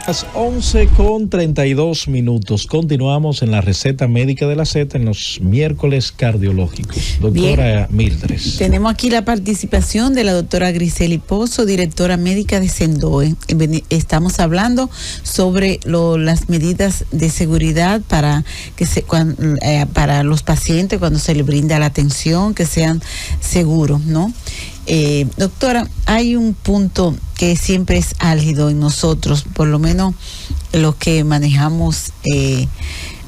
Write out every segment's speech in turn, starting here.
Las 11:32. Continuamos en la receta médica de la Z en los miércoles cardiológicos. Doctora Mildres. Tenemos aquí la participación de la doctora Griseli Pozo, directora médica de Sendoe. Estamos hablando sobre las medidas de seguridad para los pacientes cuando se les brinda la atención, que sean seguros, ¿no? Doctora, hay un punto que siempre es álgido en nosotros, por lo menos los que manejamos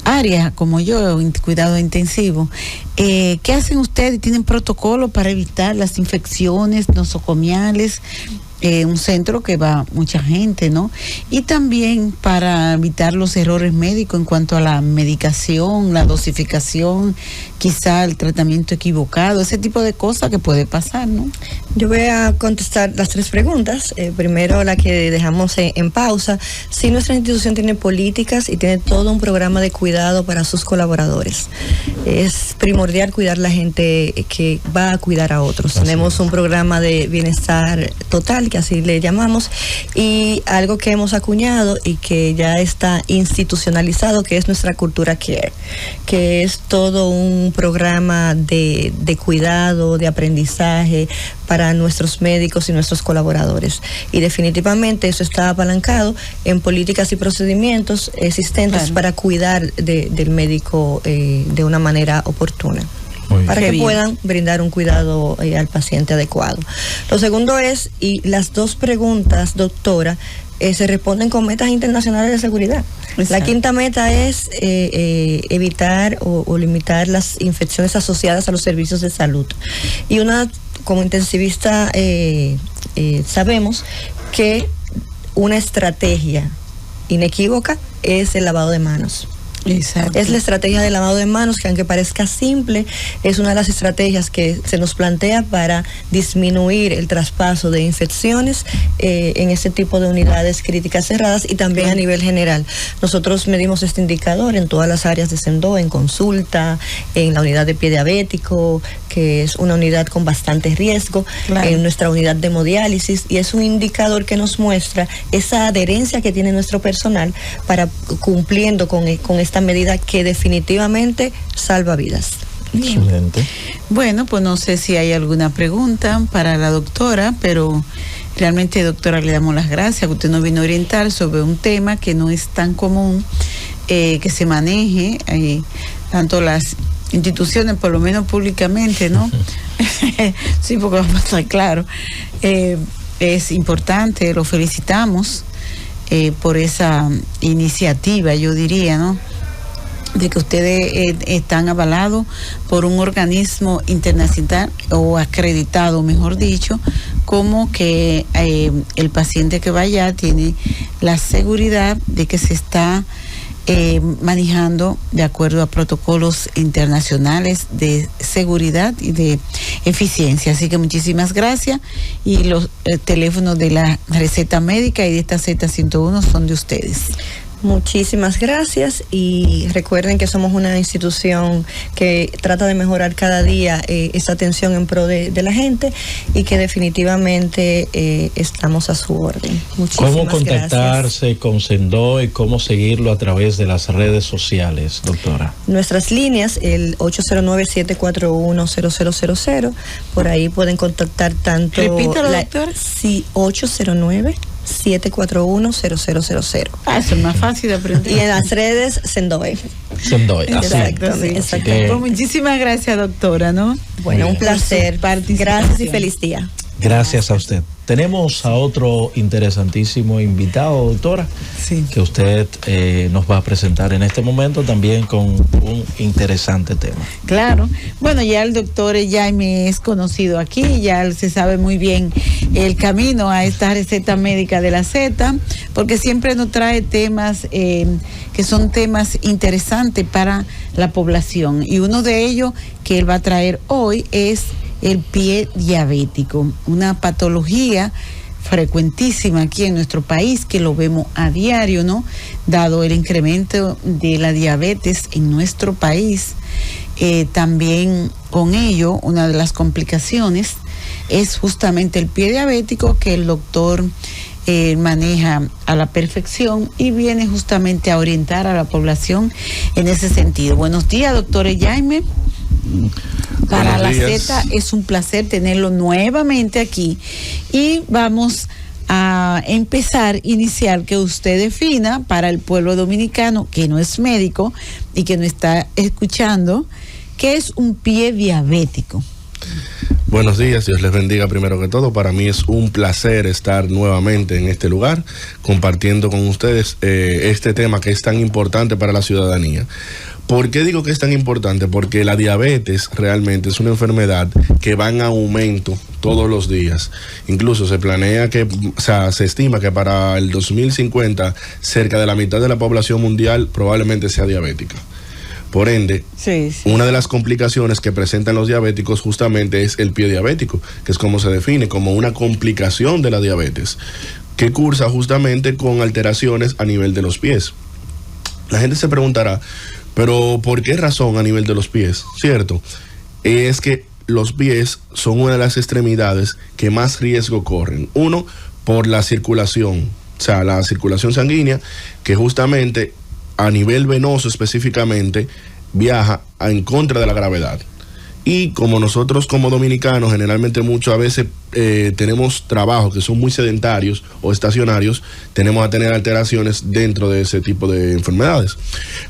áreas como yo, cuidado intensivo. ¿Qué hacen ustedes? ¿Tienen protocolo para evitar las infecciones nosocomiales? Un centro que va mucha gente, ¿no? Y también para evitar los errores médicos en cuanto a la medicación, la dosificación, quizá el tratamiento equivocado, ese tipo de cosas que puede pasar, ¿no? Yo voy a contestar las tres preguntas. Primero, la que dejamos en pausa. Sí, nuestra institución tiene políticas y tiene todo un programa de cuidado para sus colaboradores. Es primordial cuidar la gente que va a cuidar a otros. Tenemos un programa de bienestar total, que así le llamamos, y algo que hemos acuñado y que ya está institucionalizado, que es nuestra cultura care, que es todo un programa de cuidado, de aprendizaje para nuestros médicos y nuestros colaboradores. Y definitivamente eso está apalancado en políticas y procedimientos existentes, claro, para cuidar del médico de una manera oportuna, para que puedan brindar un cuidado al paciente adecuado. Lo segundo es, y las dos preguntas, doctora, se responden con metas internacionales de seguridad. Exacto. La quinta meta es evitar o limitar las infecciones asociadas a los servicios de salud. Y como intensivista sabemos que una estrategia inequívoca es el lavado de manos. Exacto. Es la estrategia de lavado de manos, que aunque parezca simple, es una de las estrategias que se nos plantea para disminuir el traspaso de infecciones en ese tipo de unidades críticas cerradas, y también a nivel general. Nosotros medimos este indicador en todas las áreas de Sendoe, en consulta, en la unidad de pie diabético, que es una unidad con bastante riesgo, claro, en nuestra unidad de hemodiálisis, y es un indicador que nos muestra esa adherencia que tiene nuestro personal para cumpliendo con esta medida que definitivamente salva vidas. Excelente. Bueno, pues no sé si hay alguna pregunta para la doctora, pero realmente, doctora, le damos las gracias, que usted nos vino a orientar sobre un tema que no es tan común que se maneje, tanto las instituciones, por lo menos públicamente, ¿no? Sí, porque vamos a estar claro. Es importante, lo felicitamos por esa iniciativa, yo diría, ¿no?, de que ustedes están avalados por un organismo internacional o acreditado, mejor dicho, como que el paciente que vaya tiene la seguridad de que se está manejando de acuerdo a protocolos internacionales de seguridad y de eficiencia. Así que muchísimas gracias, y los teléfonos de la receta médica y de esta Z101 son de ustedes. Muchísimas gracias, y recuerden que somos una institución que trata de mejorar cada día esa atención en pro de la gente, y que definitivamente estamos a su orden. Muchísimas ¿Cómo contactarse gracias con Sendoe y cómo seguirlo a través de las redes sociales, doctora? Nuestras líneas, el 809-741-0000, por ahí pueden contactar tanto... Repítalo, doctora. Sí, 809-741-0000. Eso es más fácil de aprender. Y en las redes, Sendoe. Sendoe, así. Exacto. Pues muchísimas gracias, doctora, ¿no? Bueno, un placer. Gracias y feliz día. Gracias a usted. Tenemos a otro interesantísimo invitado, doctora, sí, que usted nos va a presentar en este momento también con un interesante tema. Claro. Bueno, ya el doctor Jaime es conocido aquí, ya se sabe muy bien el camino a esta receta médica de la Z, porque siempre nos trae temas que son temas interesantes para la población, y uno de ellos que él va a traer hoy es el pie diabético, una patología frecuentísima aquí en nuestro país, que lo vemos a diario, ¿no? Dado el incremento de la diabetes en nuestro país, también con ello una de las complicaciones es justamente el pie diabético, que el doctor maneja a la perfección y viene justamente a orientar a la población en ese sentido. Buenos días, doctor Jaime. Para la Z es un placer tenerlo nuevamente aquí y vamos a iniciar que usted defina para el pueblo dominicano que no es médico y que no está escuchando, ¿qué es un pie diabético? Buenos días, Dios les bendiga primero que todo. Para mí es un placer estar nuevamente en este lugar compartiendo con ustedes este tema que es tan importante para la ciudadanía. ¿Por qué digo que es tan importante? Porque la diabetes realmente es una enfermedad que va en aumento todos los días. Incluso se planea que, se estima que para el 2050 cerca de la mitad de la población mundial probablemente sea diabética. Por ende, una de las complicaciones que presentan los diabéticos justamente es el pie diabético, que es como se define, como una complicación de la diabetes, que cursa justamente con alteraciones a nivel de los pies. La gente se preguntará, pero ¿por qué razón a nivel de los pies? ¿Cierto? Es que los pies son una de las extremidades que más riesgo corren. Uno, por la circulación, la circulación sanguínea, que justamente a nivel venoso específicamente viaja en contra de la gravedad. Y como nosotros como dominicanos generalmente a veces tenemos trabajos que son muy sedentarios o estacionarios, tenemos a tener alteraciones dentro de ese tipo de enfermedades.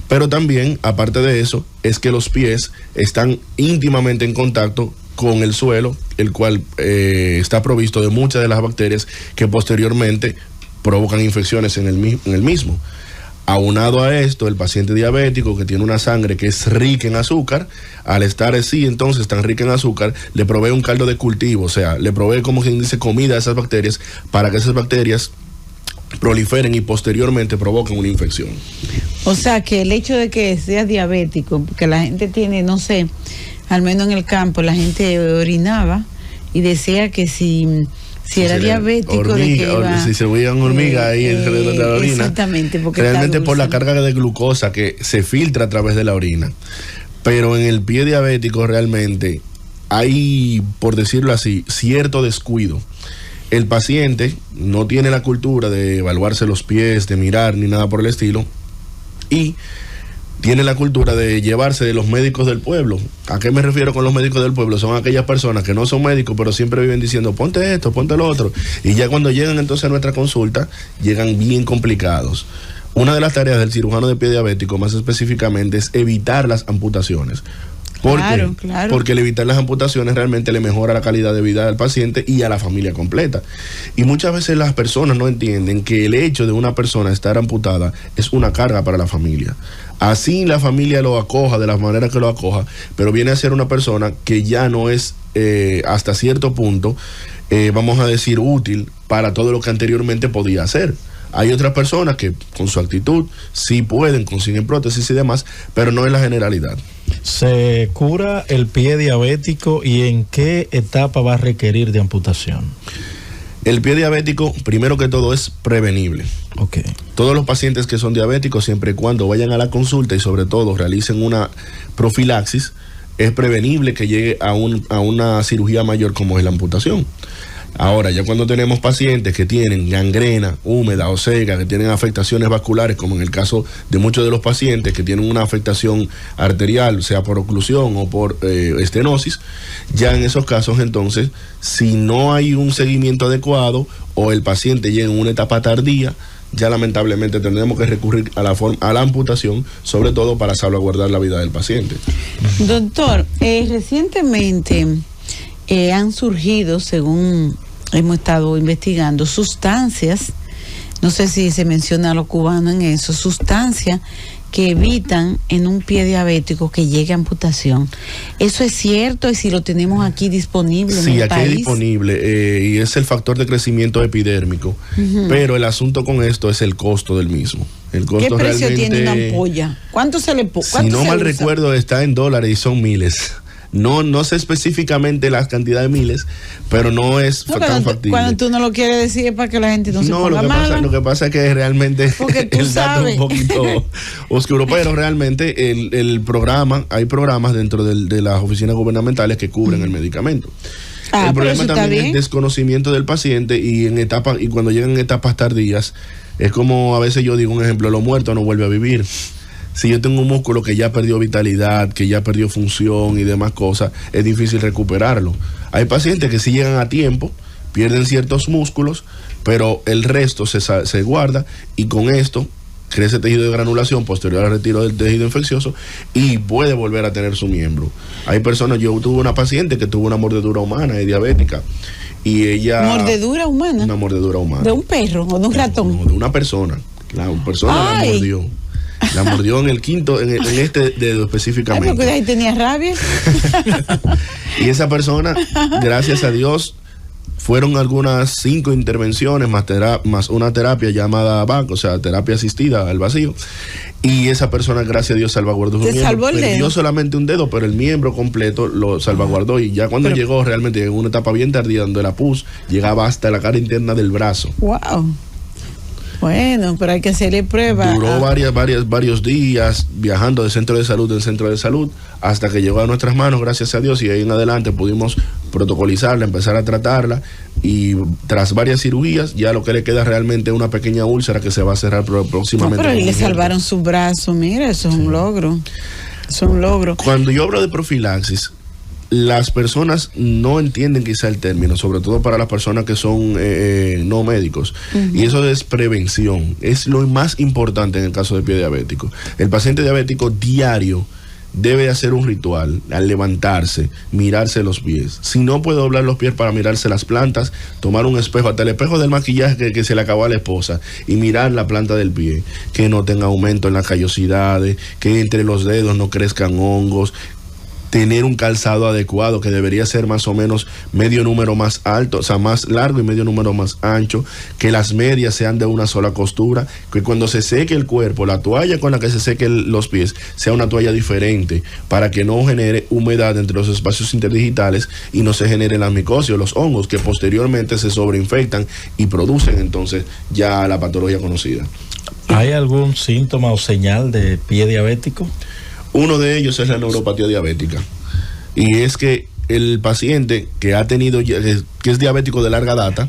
Pero también, aparte de eso, es que los pies están íntimamente en contacto con el suelo, el cual está provisto de muchas de las bacterias que posteriormente provocan infecciones en el mismo. Aunado a esto, el paciente diabético que tiene una sangre que es rica en azúcar, al estar así entonces tan rica en azúcar, le provee un caldo de cultivo, le provee, como quien dice, comida a esas bacterias para que esas bacterias proliferen y posteriormente provoquen una infección. O sea, que el hecho de que sea diabético, porque la gente tiene, no sé, al menos en el campo, la gente orinaba y decía que si era diabético, si se veían hormigas ahí alrededor de la orina. Exactamente, porque realmente por la carga de glucosa que se filtra a través de la orina. Pero en el pie diabético realmente hay, por decirlo así, cierto descuido. El paciente no tiene la cultura de evaluarse los pies, de mirar ni nada por el estilo, y tiene la cultura de llevarse de los médicos del pueblo. ¿A qué me refiero con los médicos del pueblo? Son aquellas personas que no son médicos, pero siempre viven diciendo, ponte esto, ponte lo otro. Y ya cuando llegan entonces a nuestra consulta, llegan bien complicados. Una de las tareas del cirujano de pie diabético, más específicamente, es evitar las amputaciones. ¿Por qué? Claro. Porque el evitar las amputaciones realmente le mejora la calidad de vida al paciente y a la familia completa. Y muchas veces las personas no entienden que el hecho de una persona estar amputada es una carga para la familia. Así la familia lo acoja de la manera que lo acoja, pero viene a ser una persona que ya no es hasta cierto punto, vamos a decir, útil para todo lo que anteriormente podía hacer. Hay otras personas que con su actitud sí pueden, consiguen prótesis y demás, pero no es la generalidad. ¿Se cura el pie diabético y en qué etapa va a requerir de amputación? El pie diabético, primero que todo, es prevenible. Okay. Todos los pacientes que son diabéticos, siempre y cuando vayan a la consulta y sobre todo realicen una profilaxis, es prevenible que llegue a una cirugía mayor como es la amputación. Ahora, ya cuando tenemos pacientes que tienen gangrena húmeda o seca, que tienen afectaciones vasculares, como en el caso de muchos de los pacientes que tienen una afectación arterial, sea por oclusión o por estenosis, ya en esos casos entonces, si no hay un seguimiento adecuado o el paciente llega en una etapa tardía, ya lamentablemente tendremos que recurrir a la amputación, sobre todo para salvaguardar la vida del paciente. Doctor, recientemente han surgido, según hemos estado investigando, sustancias, no sé si se menciona a los cubanos en eso, sustancias que evitan en un pie diabético que llegue a amputación. ¿Eso es cierto? ¿Y si lo tenemos aquí disponible en el país? Sí, aquí es disponible y es el factor de crecimiento epidérmico. Pero el asunto con esto es el costo del mismo. El costo. ¿Qué precio tiene una ampolla? ¿Cuánto se le pone? Si no mal recuerdo, está en $, y son miles. No sé específicamente las cantidades de miles, pero no es tan factible. Cuando tú no lo quieres decir es para que la gente no se ponga mala. Lo que pasa es que realmente el dato es un poquito oscuro, pero realmente el programa, hay programas dentro de las oficinas gubernamentales que cubren el medicamento. El problema también es el desconocimiento del paciente y cuando llegan en etapas tardías, es como a veces yo digo un ejemplo, lo muerto no vuelve a vivir. Si yo tengo un músculo que ya perdió vitalidad, que ya perdió función y demás cosas, es difícil recuperarlo. Hay pacientes que sí llegan a tiempo, pierden ciertos músculos, pero el resto se guarda y con esto crece tejido de granulación posterior al retiro del tejido infeccioso y puede volver a tener su miembro. Hay personas, yo tuve una paciente que tuvo una mordedura humana y diabética y ella... ¿Mordedura humana? Una mordedura humana. ¿De un perro o de un ratón? No, de una persona. La persona la mordió. La mordió en el quinto, en este dedo específicamente. Ay, porque ahí tenía rabia. Y esa persona, gracias a Dios, fueron algunas 5 intervenciones más una terapia llamada VAC, o sea, terapia asistida al vacío. Y esa persona, gracias a Dios, salvaguardó su miembro. Salvó el dedo. Perdió solamente un dedo, pero el miembro completo lo salvaguardó. Y ya cuando llegó, realmente llegó una etapa bien tardía, donde la pus llegaba hasta la cara interna del brazo. ¡Wow! Bueno, pero hay que hacerle pruebas. Duró varios días viajando de centro de salud en centro de salud hasta que llegó a nuestras manos, gracias a Dios, y ahí en adelante pudimos protocolizarla, empezar a tratarla y tras varias cirugías ya lo que le queda realmente es una pequeña úlcera que se va a cerrar próximamente. No, pero le salvaron su brazo, mira, eso es un logro. Eso es un logro. Cuando yo hablo de profilaxis, las personas no entienden quizá el término, sobre todo para las personas que son no médicos. Y eso es prevención. Es lo más importante en el caso de pie diabético. El paciente diabético diario debe hacer un ritual al levantarse, mirarse los pies. Si no puede doblar los pies para mirarse las plantas, tomar un espejo, hasta el espejo del maquillaje que se le acabó a la esposa, y mirar la planta del pie, que no tenga aumento en las callosidades, que entre los dedos no crezcan hongos, tener un calzado adecuado que debería ser más o menos medio número más alto, o sea, más largo y medio número más ancho, que las medias sean de una sola costura, que cuando se seque el cuerpo, la toalla con la que se sequen los pies sea una toalla diferente para que no genere humedad entre los espacios interdigitales y no se generen las micosias o los hongos que posteriormente se sobreinfectan y producen entonces ya la patología conocida. ¿Hay algún síntoma o señal de pie diabético? Uno de ellos es la neuropatía diabética. Y es que el paciente que ha tenido, que es diabético de larga data,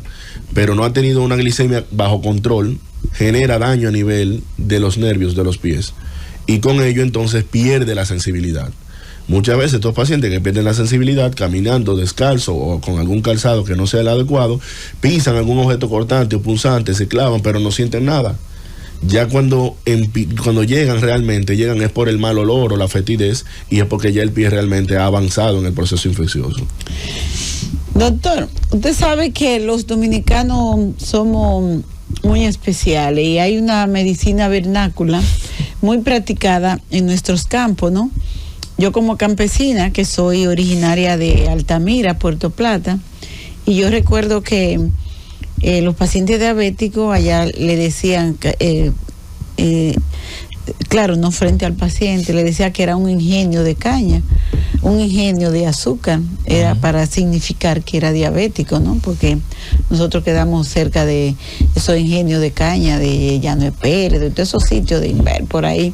pero no ha tenido una glicemia bajo control, genera daño a nivel de los nervios de los pies. Y con ello entonces pierde la sensibilidad. Muchas veces estos pacientes que pierden la sensibilidad caminando descalzo o con algún calzado que no sea el adecuado, pisan algún objeto cortante o punzante, se clavan, pero no sienten nada. Ya cuando llegan realmente, llegan es por el mal olor o la fetidez y es porque ya el pie realmente ha avanzado en el proceso infeccioso. Doctor, usted sabe que los dominicanos somos muy especiales y hay una medicina vernácula muy practicada en nuestros campos, ¿no? Yo como campesina, que soy originaria de Altamira, Puerto Plata, y yo recuerdo que los pacientes diabéticos allá le decían, claro, no frente al paciente, le decía que era un ingenio de caña, un ingenio de azúcar, era para significar que era diabético, ¿no? Porque nosotros quedamos cerca de esos ingenios de caña, de Llano de Pérez, de todos esos sitios de Inver, por ahí.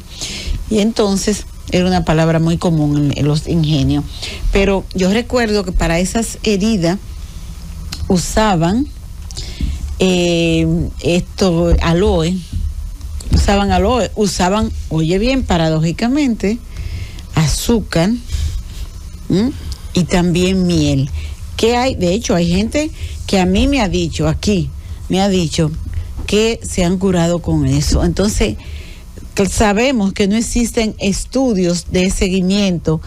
Y entonces era una palabra muy común en los ingenios. Pero yo recuerdo que para esas heridas usaban aloe, usaban, oye bien, paradójicamente, azúcar y también miel. Que hay, de hecho, hay gente que a mí me ha dicho que se han curado con eso. Entonces, sabemos que no existen estudios de seguimiento,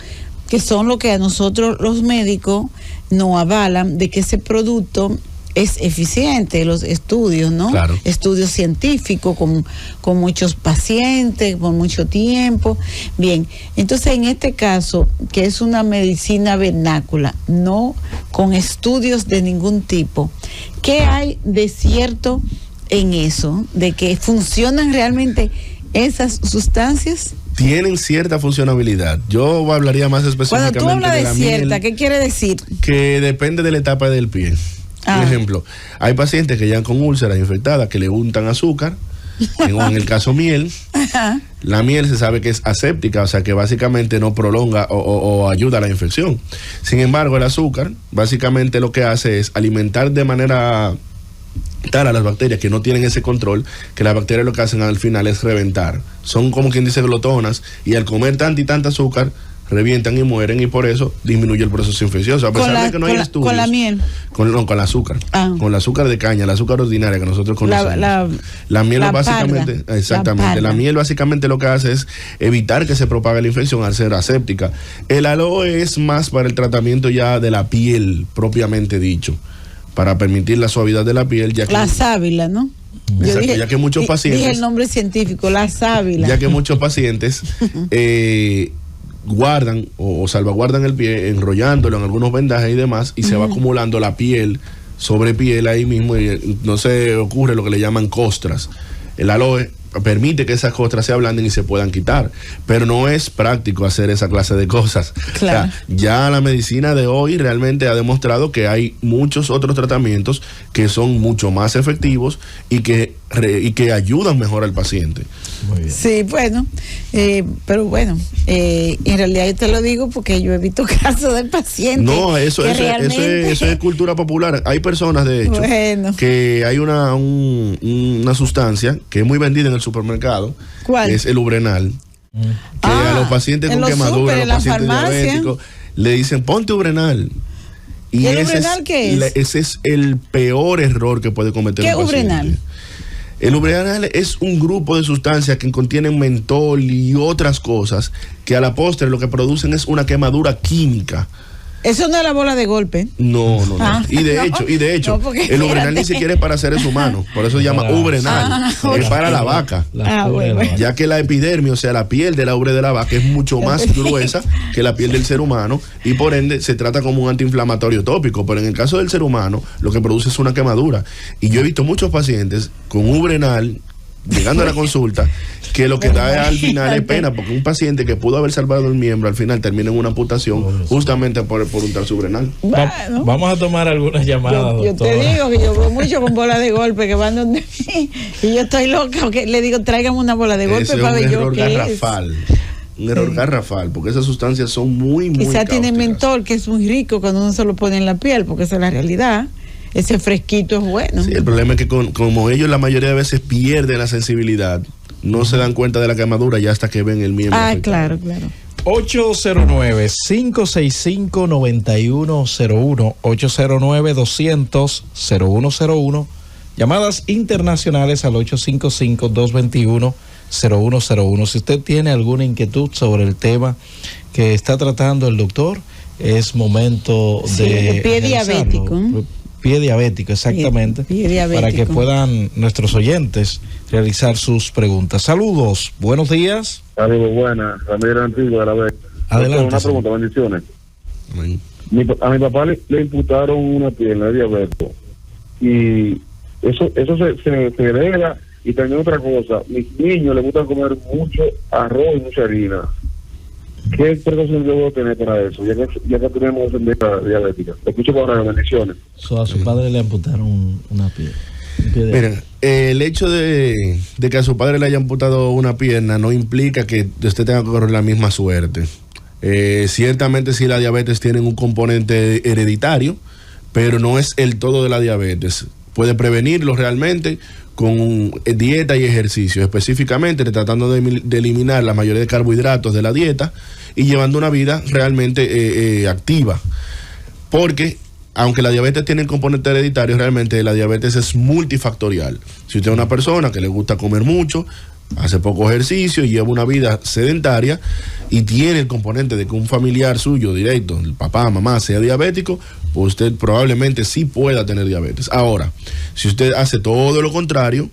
que son lo que a nosotros los médicos nos avalan de que ese producto es eficiente, los estudios, ¿no? Claro. Estudios científicos con muchos pacientes, por mucho tiempo. Bien, entonces en este caso, que es una medicina vernácula, no con estudios de ningún tipo, ¿qué hay de cierto en eso? ¿De que funcionan realmente esas sustancias? Tienen cierta funcionabilidad. Yo hablaría más específicamente. Cuando tú hablas de la cierta, miel, ¿qué quiere decir? Que depende de la etapa del pie. Por ejemplo, hay pacientes que llegan con úlceras infectadas que le untan azúcar En el caso miel, la miel se sabe que es aséptica, o sea que básicamente no prolonga o ayuda a la infección. Sin embargo, el azúcar básicamente lo que hace es alimentar de manera tal a las bacterias que no tienen ese control, que las bacterias lo que hacen al final es reventar. Son como quien dice glotonas, y al comer tanta y tanta azúcar revientan y mueren, y por eso disminuye el proceso infeccioso. A pesar de que no hay estudios. ¿Con la miel? Con el azúcar. Con el azúcar de caña, el azúcar ordinaria que nosotros conocemos. La miel básicamente, exactamente. La miel básicamente lo que hace es evitar que se propague la infección al ser aséptica. El aloe es más para el tratamiento ya de la piel, propiamente dicho, para permitir la suavidad de la piel. Ya que, la sábila, ¿no? Exacto, ya que muchos pacientes... Dije el nombre científico, la sábila. Ya que muchos pacientes... guardan o salvaguardan el pie enrollándolo en algunos vendajes y demás, y se va acumulando la piel sobre piel ahí mismo, y no se ocurre lo que le llaman costras. El aloe permite que esas costras se ablanden y se puedan quitar, pero no es práctico hacer esa clase de cosas. Claro. O sea, ya la medicina de hoy realmente ha demostrado que hay muchos otros tratamientos que son mucho más efectivos y que ayudan mejor al paciente. Muy bien. Sí, bueno, pero bueno, en realidad yo te lo digo porque yo he visto casos de pacientes. No, eso es cultura popular. Hay personas, de hecho, que hay una sustancia que es muy vendida en el supermercado. ¿Cuál? Que es el Ubrenal. Que a los pacientes con quemadura, a los pacientes diabéticos, le dicen, ponte Ubrenal. ¿Y el Ubrenal qué es? Ese es el peor error que puede cometer un paciente. ¿Qué Ubrenal? El Ubrenal es un grupo de sustancias que contienen mentol y otras cosas que a la postre lo que producen es una quemadura química. Eso no es la bola de golpe. No. Y de hecho, el Ubrenal ni siquiera es para seres humanos, por eso se llama Ubrenal. Es para la vaca. Bueno. Ya que la epidermis, o sea, la piel de la ubre de la vaca es mucho más gruesa que la piel del ser humano, y por ende se trata como un antiinflamatorio tópico, pero en el caso del ser humano lo que produce es una quemadura. Y yo he visto muchos pacientes con Ubrenal llegando a la consulta que lo que da al final es pena, porque un paciente que pudo haber salvado el miembro al final termina en una amputación justamente por untar su Ubrenal. Bueno, vamos a tomar algunas llamadas. Yo te digo que yo veo mucho con bola de golpe que van donde mí y yo estoy loca, que le digo tráigame una bola de golpe para ver yo qué es. Un error garrafal, porque esas sustancias son muy quizá tiene mentol, que es muy rico cuando uno se lo pone en la piel, porque esa es la realidad. Ese fresquito es bueno. Sí, el problema es que como ellos la mayoría de veces pierden la sensibilidad, no se dan cuenta de la quemadura ya hasta que ven el miembro. Claro. 809-565-9101, 809-200-0101, llamadas internacionales al 855-221-0101. Si usted tiene alguna inquietud sobre el tema que está tratando el doctor, es momento de pie diabético. Pie diabético, exactamente. Pie diabético. Para que puedan nuestros oyentes realizar sus preguntas. Saludos, buenos días. Saludos, buenas. Ramiro Antiguo de la vez. Adelante. Una pregunta, bendiciones. Amén. A mi papá le imputaron una pierna de diabetes y eso se hereda. Y también otra cosa, mis niños les gusta comer mucho arroz y mucha harina. ¿Qué precaución debo tener para eso? Ya que tenemos enfermedad diabética. Te escucho por ahora, bendiciones. A su padre le amputaron una pierna. Miren, el hecho de que a su padre le haya amputado una pierna no implica que usted tenga que correr la misma suerte. Ciertamente sí, la diabetes tiene un componente hereditario, pero no es el todo de la diabetes. Puede prevenirlo realmente con dieta y ejercicio, específicamente tratando de eliminar la mayoría de carbohidratos de la dieta y llevando una vida realmente activa. Porque aunque la diabetes tiene el componente hereditario, realmente la diabetes es multifactorial. Si usted es una persona que le gusta comer mucho, hace poco ejercicio y lleva una vida sedentaria y tiene el componente de que un familiar suyo directo, el papá, mamá, sea diabético, pues usted probablemente sí pueda tener diabetes. Ahora, si usted hace todo lo contrario,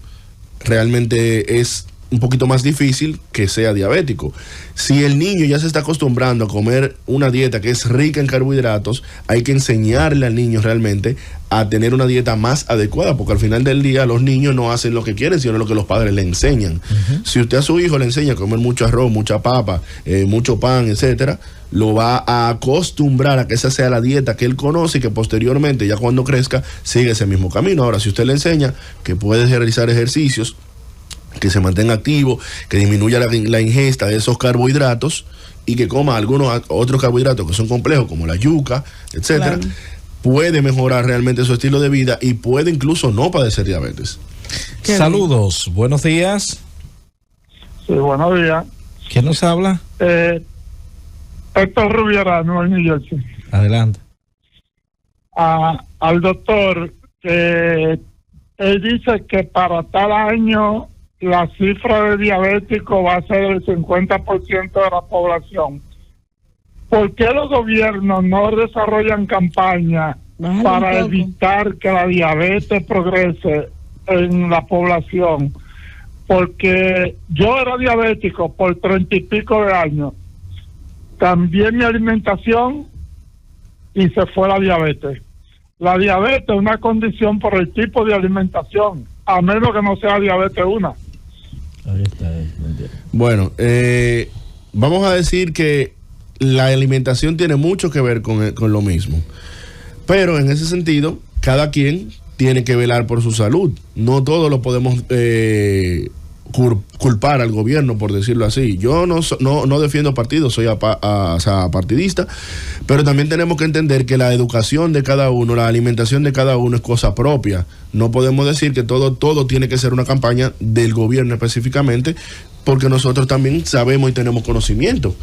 realmente es un poquito más difícil que sea diabético. Si el niño ya se está acostumbrando a comer una dieta que es rica en carbohidratos, hay que enseñarle al niño realmente a tener una dieta más adecuada, porque al final del día los niños no hacen lo que quieren, sino lo que los padres le enseñan. Si usted a su hijo le enseña a comer mucho arroz, mucha papa, mucho pan, etcétera, lo va a acostumbrar a que esa sea la dieta que él conoce y que posteriormente, ya cuando crezca, sigue ese mismo camino. Ahora, si usted le enseña que puede realizar ejercicios que se mantenga activo, que disminuya la ingesta de esos carbohidratos y que coma algunos otros carbohidratos que son complejos, como la yuca, etcétera, claro, puede mejorar realmente su estilo de vida y puede incluso no padecer diabetes. Saludos, buenos días. Sí, buenos días. ¿Quién nos habla? Héctor Rubiera, Nueva New Jersey. Adelante. Al doctor, él dice que para tal año la cifra de diabéticos va a ser el 50% de la población. ¿Por qué los gobiernos no desarrollan campañas para evitar que la diabetes progrese en la población? Porque yo era diabético por 30 y pico de años. Cambié mi alimentación y se fue la diabetes. La diabetes es una condición por el tipo de alimentación, a menos que no sea diabetes 1. Ahí está. Bueno, vamos a decir que la alimentación tiene mucho que ver con lo mismo. Pero en ese sentido, cada quien tiene que velar por su salud. No todo lo podemos culpar al gobierno, por decirlo así. Yo no defiendo partidos, soy partidista, pero también tenemos que entender que la educación de cada uno, la alimentación de cada uno es cosa propia. No podemos decir que todo tiene que ser una campaña del gobierno específicamente, porque nosotros también sabemos y tenemos conocimiento.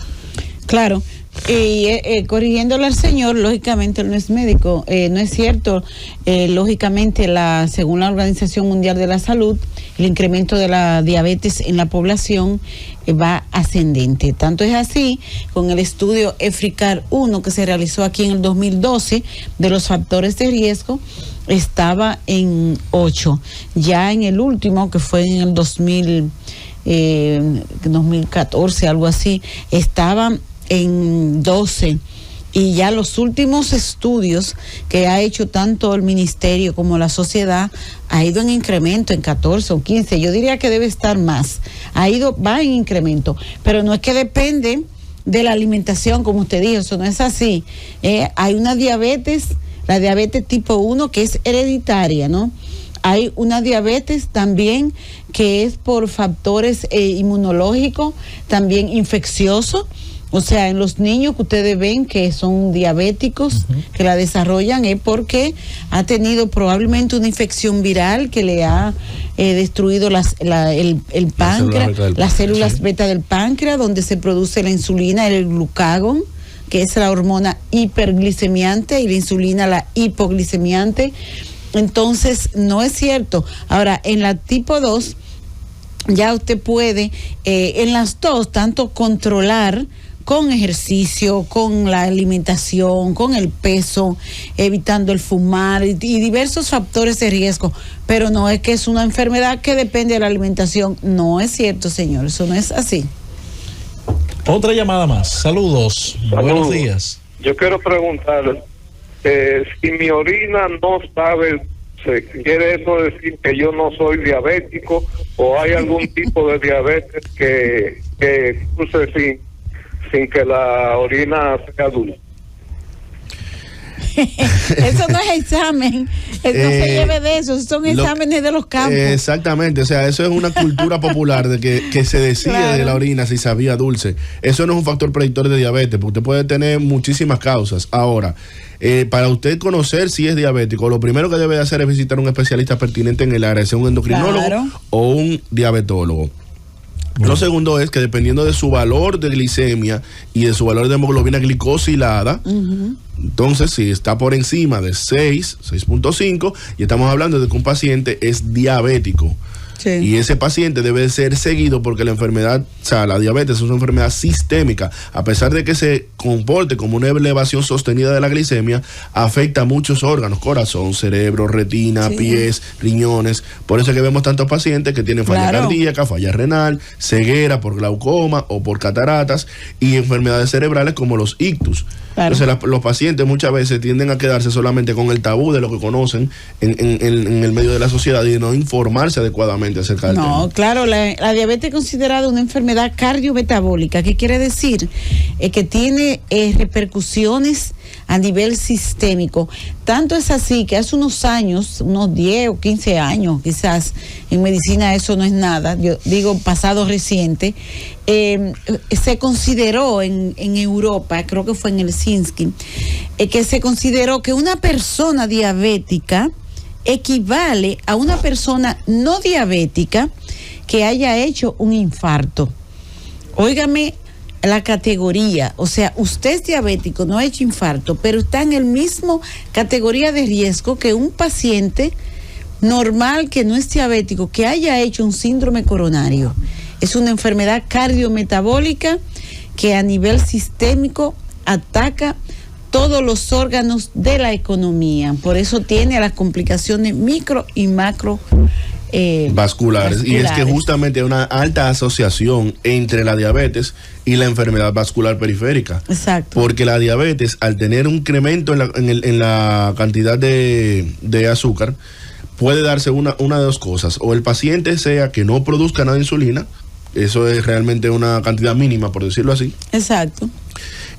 Claro. Y corrigiéndole al señor, lógicamente él no es médico, no es cierto. Lógicamente, según la Organización Mundial de la Salud, el incremento de la diabetes en la población va ascendente. Tanto es así, con el estudio EFRICAR 1 que se realizó aquí en el 2012 de los factores de riesgo, estaba en 8. Ya en el último, que fue en el 2014, algo así, estaba en 12, y ya los últimos estudios que ha hecho tanto el ministerio como la sociedad ha ido en incremento en 14 o 15. Yo diría que debe estar más, va en incremento, pero no es que depende de la alimentación, como usted dijo, eso no es así. Hay una diabetes, la diabetes tipo 1, que es hereditaria, ¿no? Hay una diabetes también que es por factores inmunológicos, también infecciosos. O sea, en los niños que ustedes ven que son diabéticos, que la desarrollan, es porque ha tenido probablemente una infección viral que le ha destruido el páncreas, las células beta del páncreas, donde se produce la insulina, el glucagón, que es la hormona hiperglicemiante, y la insulina, la hipoglicemiante. Entonces, no es cierto. Ahora, en la tipo 2, ya usted puede, en las dos, tanto controlar con ejercicio, con la alimentación, con el peso, evitando el fumar y diversos factores de riesgo, pero no es que es una enfermedad que depende de la alimentación. No es cierto, señor, eso no es así. Otra llamada más. Saludos. Buenos días. Yo quiero preguntarle, si mi orina no sabe, ¿quiere eso decir que yo no soy diabético, o hay algún tipo de diabetes que cruce sin que la orina sea dulce? Eso no es examen, eso no se lleve de eso, son exámenes de los campos. Exactamente, o sea, eso es una cultura popular de que se decide claro, de la orina si sabía dulce. Eso no es un factor predictor de diabetes, porque usted puede tener muchísimas causas. Ahora, para usted conocer si es diabético, lo primero que debe hacer es visitar un especialista pertinente en el área, sea un endocrinólogo claro, o un diabetólogo. Lo segundo es que dependiendo de su valor de glicemia y de su valor de hemoglobina glicosilada, entonces si está por encima de 6.5, y estamos hablando de que un paciente es diabético. Sí. Y ese paciente debe ser seguido, porque la enfermedad, o sea, la diabetes es una enfermedad sistémica. A pesar de que se comporte como una elevación sostenida de la glicemia, afecta a muchos órganos: corazón, cerebro, retina, sí, pies, riñones. Por eso es que vemos tantos pacientes que tienen falla cardíaca, falla renal, ceguera por glaucoma o por cataratas, y enfermedades cerebrales como los ictus. Claro. Entonces los pacientes muchas veces tienden a quedarse solamente con el tabú de lo que conocen en el medio de la sociedad, y de no informarse adecuadamente brevemente acerca del tema. No, claro, la diabetes es considerada una enfermedad cardiometabólica. ¿Qué quiere decir? Que tiene repercusiones a nivel sistémico. Tanto es así que hace unos años, unos 10 o 15 años quizás, en medicina eso no es nada, yo digo pasado reciente, se consideró en Europa, creo que fue en Helsinki, que se consideró que una persona diabética equivale a una persona no diabética que haya hecho un infarto. Óigame la categoría, o sea, usted es diabético, no ha hecho infarto, pero está en el mismo categoría de riesgo que un paciente normal que no es diabético, que haya hecho un síndrome coronario. Es una enfermedad cardiometabólica que a nivel sistémico ataca todos los órganos de la economía. Por eso tiene las complicaciones micro y macro vasculares. Y es que justamente hay una alta asociación entre la diabetes y la enfermedad vascular periférica. Exacto. Porque la diabetes, al tener un incremento en la cantidad de azúcar, puede darse una de dos cosas. O el paciente sea que no produzca nada de insulina, eso es realmente una cantidad mínima, por decirlo así. Exacto.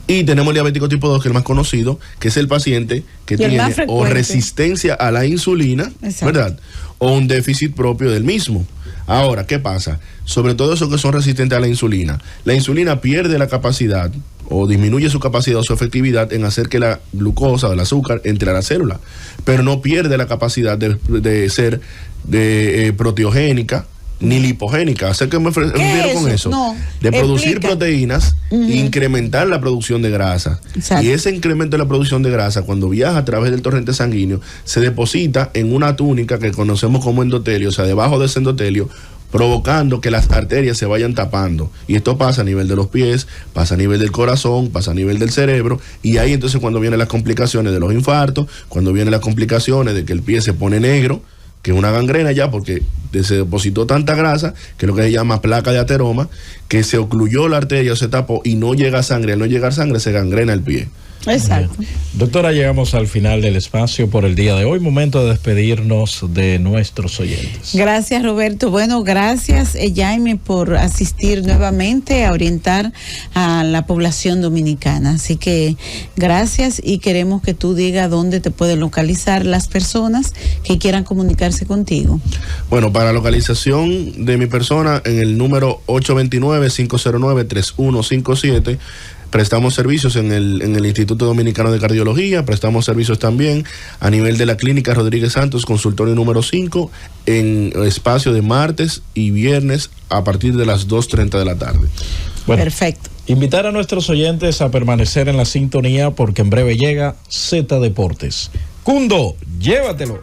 Y tenemos el diabético tipo 2, que es el más conocido, que es el paciente que tiene o resistencia a la insulina, exacto, ¿verdad? O un déficit propio del mismo. Ahora, ¿qué pasa? Sobre todo esos que son resistentes a la insulina pierde la capacidad o disminuye su capacidad o su efectividad en hacer que la glucosa o el azúcar entre a la célula, pero no pierde la capacidad de ser proteogénica ni lipogénica. ¿A qué me refiero con eso? No, de producir proteínas, incrementar la producción de grasa. Exacto. Y ese incremento de la producción de grasa, cuando viaja a través del torrente sanguíneo, se deposita en una túnica que conocemos como endotelio, o sea, debajo de ese endotelio, provocando que las arterias se vayan tapando. Y esto pasa a nivel de los pies, pasa a nivel del corazón, pasa a nivel del cerebro, y ahí entonces cuando vienen las complicaciones de los infartos, cuando vienen las complicaciones de que el pie se pone negro, que es una gangrena ya, porque se depositó tanta grasa, que es lo que se llama placa de ateroma, que se ocluyó la arteria o se tapó y no llega sangre. Al no llegar sangre, se gangrena el pie. Exacto. Doctora, llegamos al final del espacio por el día de hoy. Momento de despedirnos de nuestros oyentes. Gracias, Roberto. Bueno, gracias, Jaime, por asistir nuevamente a orientar a la población dominicana. Así que gracias, y queremos que tú digas dónde te pueden localizar las personas que quieran comunicarse contigo. Bueno, para localización de mi persona, en el número 829-509-3157. Prestamos servicios en el Instituto Dominicano de Cardiología, prestamos servicios también a nivel de la Clínica Rodríguez Santos, consultorio número 5, en espacio de martes y viernes a partir de las 2:30 de la tarde. Bueno, perfecto. Invitar a nuestros oyentes a permanecer en la sintonía porque en breve llega Z Deportes. Cundo, llévatelo.